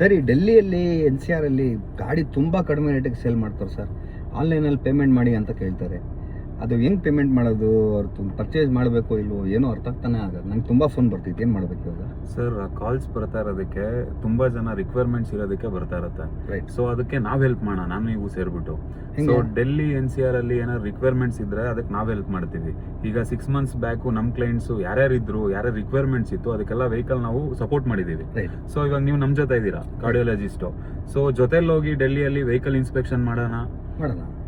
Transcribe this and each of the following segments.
ಸರಿ, ಡೆಲ್ಲಿಯಲ್ಲಿ NCR ಅಲ್ಲಿ ಗಾಡಿ ತುಂಬ ಕಡಿಮೆ ರೇಟಿಗೆ ಸೇಲ್ ಮಾಡ್ತಾರೆ ಸರ್. ಆನ್ಲೈನಲ್ಲಿ ಪೇಮೆಂಟ್ ಮಾಡಿ ಅಂತ ಕೇಳ್ತಾರೆ. ಅದು ಹೆಂಗೆ ಪೇಮೆಂಟ್ ಮಾಡೋದು, ಅವ್ರು ಪರ್ಚೇಸ್ ಮಾಡಬೇಕು ಇಲ್ವೋ ಏನೋ ಅರ್ಥ ಆಗ್ತಾನೆ ಆಗೋದು. ನಂಗೆ ತುಂಬ ಫೋನ್ ಬರ್ತಿತ್ತು, ಏನು ಮಾಡಬೇಕು ಇವಾಗ? ಸರ್, ಕಾಲ್ಸ್ ಬರ್ತಾ ಇರೋದಕ್ಕೆ ತುಂಬಾ ಜನ ರಿಕ್ವೈರ್ಮೆಂಟ್ಸ್ ಇರೋದಕ್ಕೆ ಬರ್ತಾ ಇರುತ್ತೆ. ರೈಟ್. ಸೊ ಅದಕ್ಕೆ ನಾವ್ ಹೆಲ್ಪ್ ಮಾಡೋಣ, ನಾನು ನೀವು ಸೇರ್ಬಿಟ್ಟು. ಸೊ ಡೆಲ್ಲಿ NCR ಅಲ್ಲಿ ಏನಾದ್ರು ರಿಕ್ವೈರ್ಮೆಂಟ್ಸ್ ಇದ್ರೆ ಅದಕ್ಕೆ ನಾವ್ ಹೆಲ್ಪ್ ಮಾಡ್ತೀವಿ. ಈಗ 6 months ಬ್ಯಾಕ್ ನಮ್ ಕ್ಲೈಂಟ್ಸ್ ಯಾರ್ಯಾರಿದ್ರು, ಯಾರ್ಯಾರ ರಿಕ್ವೈರ್ಮೆಂಟ್ಸ್ ಇತ್ತು ಅದಕ್ಕೆಲ್ಲ ವೆಹಿಕಲ್ ನಾವು ಸಪೋರ್ಟ್ ಮಾಡಿದೀವಿ. ರೈಟ್. ಸೊ ಇವಾಗ ನೀವು ನಮ್ ಜೊತೆ ಇದ್ದೀರಾ, ಕಾರ್ಡಿಯಾಲಜಿಸ್ಟ್. ಸೊ ಜೊತೆಲಿ ಹೋಗಿ ಡೆಲ್ಲಿಯಲ್ಲಿ ವೆಹಿಕಲ್ ಇನ್ಸ್ಪೆಕ್ಷನ್ ಮಾಡೋಣ.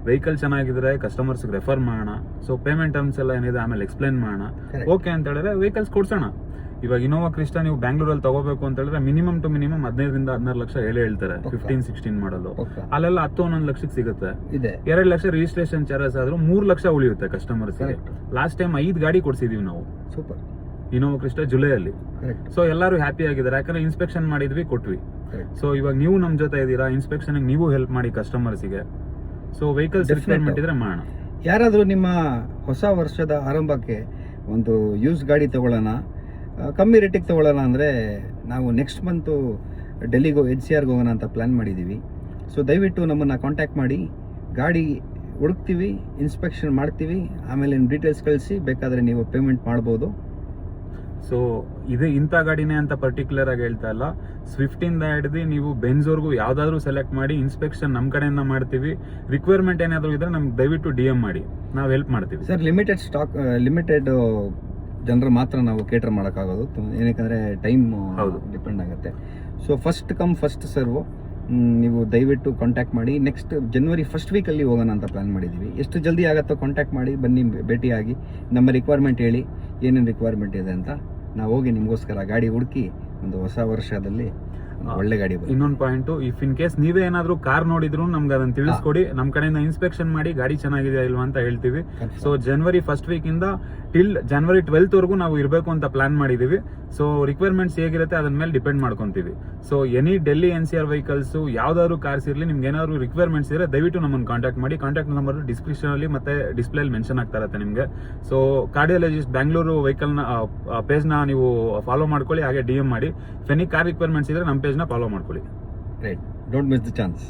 ವೆಹಿಕಲ್ ಚೆನ್ನಾಗಿದ್ರೆ ಕಸ್ಟಮರ್ಸ್ ರೆಫರ್ ಮಾಡೋಣ. ಸೊ ಪೇಮೆಂಟ್ ಟರ್ಮ್ಸ್ ಎಲ್ಲ ಏನಿದೆ ಆಮೇಲೆ ಎಕ್ಸ್ಪ್ಲೈನ್ ಮಾಡೋಣ. ಓಕೆ ಅಂತ ಹೇಳಿದ್ರೆ ವೆಹಿಕಲ್ಸ್ ಕೊಡ್ಸೋಣ. ಇವಾಗ ಇನೋವಾ ಕ್ರಿಸ್ಟಾ ನೀವು ಬ್ಯಾಂಗ್ಳೂರಲ್ಲಿ ತಗೋಬೇಕು ಅಂತ ಹೇಳಿದ್ರೆ ಮಿನಿಮಮ್ ಟು ಮಿನಿಮಮ್ 15 ರಿಂದ 16 ಲಕ್ಷ ಹೇಳ್ತಾರೆ. 15-16 ಮಾಡಲು ಅಲ್ಲೆಲ್ಲ 10-11 ಲಕ್ಷಕ್ಕೆ ಸಿಗುತ್ತೆ. 2 ಲಕ್ಷ ರಿಜಿಸ್ಟ್ರೇಷನ್ ಚಾರ್ಜಸ್ ಆದ್ರೂ 3 ಲಕ್ಷ ಉಳಿಯುತ್ತೆ ಕಸ್ಟಮರ್ಸ್. ಲಾಸ್ಟ್ ಟೈಮ್ 5 ಗಾಡಿ ಕೊಡ್ಸಿದೀವಿ ನಾವು. ಸೂಪರ್. ಇನೋವಾ ಕ್ರಿಸ್ಟಾ ಜುಲೈಯಲ್ಲಿ. ಸೊ ಎಲ್ಲರೂ ಹ್ಯಾಪಿ ಆಗಿದ್ದಾರೆ, ಯಾಕಂದ್ರೆ ಇನ್ಸ್ಪೆಕ್ಷನ್ ಮಾಡಿದ್ವಿ, ಕೊಟ್ವಿ. ಸೊ ಇವಾಗ ನೀವು ನಮ್ ಜೊತೆ ಇದ್ದೀರಾ, ಇನ್ಸ್ಪೆಕ್ಷನ್ ನೀವು ಹೆಲ್ಪ್ ಮಾಡಿ ಕಸ್ಟಮರ್ಸ್ಗೆ. ಸೊ ವೆಹಿಕಲ್ಸ್ ರಿಕ್ವೈರ್ಮೆಂಟ್ ಇದ್ರೆ ಮಾಡೋಣ. ಯಾರಾದರೂ ನಿಮ್ಮ ಹೊಸ ವರ್ಷದ ಆರಂಭಕ್ಕೆ ಒಂದು ಯೂಸ್ ಗಾಡಿ ತಗೊಳ್ಳೋಣ, ಕಮ್ಮಿ ರೇಟಿಗೆ ತಗೊಳ್ಳೋಣ ಅಂದರೆ ನಾವು ನೆಕ್ಸ್ಟ್ ಮಂತು ಡೆಲ್ಲಿಗೆ NCRಗೆ ಹೋಗೋಣ ಅಂತ ಪ್ಲ್ಯಾನ್ ಮಾಡಿದ್ದೀವಿ. ಸೊ ದಯವಿಟ್ಟು ನಮ್ಮನ್ನು ಕಾಂಟ್ಯಾಕ್ಟ್ ಮಾಡಿ, ಗಾಡಿ ಹುಡುಕ್ತೀವಿ, ಇನ್ಸ್ಪೆಕ್ಷನ್ ಮಾಡ್ತೀವಿ, ಆಮೇಲೆ ನಿಮ್ಮ ಡೀಟೇಲ್ಸ್ ಕಳಿಸಿ, ಬೇಕಾದರೆ ನೀವು ಪೇಮೆಂಟ್ ಮಾಡ್ಬೋದು. ಸೊ ಇದು ಇಂಥ ಗಾಡಿನೇ ಅಂತ ಪರ್ಟಿಕ್ಯುಲರ್ ಆಗಿ ಹೇಳ್ತಾ ಇಲ್ಲ. ಸ್ವಿಫ್ಟ್ ಇಂದ ಹಿಡಿದು ನೀವು ಬೆನ್ಸ್ವರೆಗೂ ಯಾವ್ದಾದ್ರು ಸೆಲೆಕ್ಟ್ ಮಾಡಿ, ಇನ್ಸ್ಪೆಕ್ಷನ್ ನಮ್ಮ ಕಡೆಯಿಂದ ಮಾಡ್ತೀವಿ. ರಿಕ್ವೈರ್ಮೆಂಟ್ ಏನಾದ್ರು ಇದ್ರೆ ನಮ್ಗೆ ದಯವಿಟ್ಟು DM ಮಾಡಿ, ನಾವು ಹೆಲ್ಪ್ ಮಾಡ್ತೀವಿ. ಸರ್, ಲಿಮಿಟೆಡ್ ಜನರು ಮಾತ್ರ ನಾವು ಕೇಟರ್ ಮಾಡೋಕ್ಕಾಗೋದು, ಏನಕ್ಕೆ ಟೈಮ್ ಡಿಪೆಂಡ್ ಆಗುತ್ತೆ. So first come first serve, ನೀವು ದಯವಿಟ್ಟು ಕಾಂಟ್ಯಾಕ್ಟ್ ಮಾಡಿ. ನೆಕ್ಸ್ಟ್ ಜನವರಿ ಫಸ್ಟ್ ವೀಕಲ್ಲಿ ಹೋಗೋಣ ಅಂತ ಪ್ಲ್ಯಾನ್ ಮಾಡಿದ್ದೀವಿ. ಎಷ್ಟು ಜಲ್ದಿ ಆಗುತ್ತೋ ಕಾಂಟ್ಯಾಕ್ಟ್ ಮಾಡಿ, ಬನ್ನಿ, ಭೇಟಿಯಾಗಿ, ನಮ್ಮ ರಿಕ್ವೈರ್ಮೆಂಟ್ ಹೇಳಿ ಏನೇನು ರಿಕ್ವೈರ್ಮೆಂಟ್ ಇದೆ ಅಂತ. ನಾವು ಹೋಗಿ ನಿಮಗೋಸ್ಕರ ಗಾಡಿ ಹುಡುಕಿ ಒಂದು ಹೊಸ ವರ್ಷದಲ್ಲಿ ಒಳ್ಳೆ ಗಾಡಿ. ಇನ್ನೊಂದು ಪಾಯಿಂಟ್, ಇಫ್ ಇನ್ ಕೇಸ್ ನೀವೇ ಏನಾದ್ರು ಕಾರ್ ನೋಡಿದ್ರು ನಮ್ಗೆ ಅದನ್ನ ತಿಳಿಸ್ಕೊಡಿ, ನಮ್ ಕಡೆಯಿಂದ ಇನ್ಸ್ಪೆಕ್ಷನ್ ಮಾಡಿ ಗಾಡಿ ಚೆನ್ನಾಗಿದೆಯಾ ಇಲ್ವಾ ಅಂತ ಹೇಳ್ತೀವಿ. ಸೊ ಜನವರಿ ಫಸ್ಟ್ ವೀಕ್ ಇಂದ ಟಿಲ್ ಜನವರಿ 12th ವರೆಗೂ ನಾವು ಇರಬೇಕು ಅಂತ ಪ್ಲಾನ್ ಮಾಡಿದೀವಿ. ಸೊ ರಿಕ್ವೈರ್ಮೆಂಟ್ಸ್ ಹೇಗಿರುತ್ತೆ ಅದನ್ನ ಮೇಲೆ ಡಿಪೆಂಡ್ ಮಾಡ್ಕೊಂತೀವಿ. So any Delhi NCR vehicles ಯಾವ್ದಾದ್ರು ಕಾರ್ಸ್ ಇರಲಿ, ನಿಮ್ಗೆ ಏನಾದ್ರು ರಿಕ್ವೈರ್ಮೆಂಟ್ಸ್ ಇದ್ರೆ ದಯವಿಟ್ಟು ನಮ್ಮನ್ನು ಕಾಂಟ್ಯಾಕ್ಟ್ ಮಾಡಿ. ಕಾಂಟ್ಯಾಕ್ಟ್ ನಂಬರ್ ಡಿಸ್ಕ್ರಿಪ್ಷನ್ ಅಲ್ಲಿ ಮತ್ತೆ ಡಿಸ್ಪ್ಲೇ ಅಲ್ಲಿ ಮೆನ್ಷನ್ ಆಗ್ತಾ ಇರುತ್ತೆ ನಿಮ್ಗೆ. ಸೊ ಕಾರ್ಡಿಯಾಲಜಿಸ್ಟ್ ಬ್ಯಾಂಗ್ಳೂರು ವೆಹಿಕಲ್ ನ ಪೇಜ್ ನ ನೀವು ಫಾಲೋ ಮಾಡ್ಕೊಳ್ಳಿ, ಹಾಗೆ DM ಮಾಡಿ. ಎನಿ ಕಾರ್ ರಿಕ್ವೈರ್ಮೆಂಟ್ಸ್ ಇದ್ರೆ ನಮ್ಮ ಪೇಜ್ ನ ಫಾಲೋ ಮಾಡ್ಕೊಳ್ಳಿ. Right, don't miss the chance.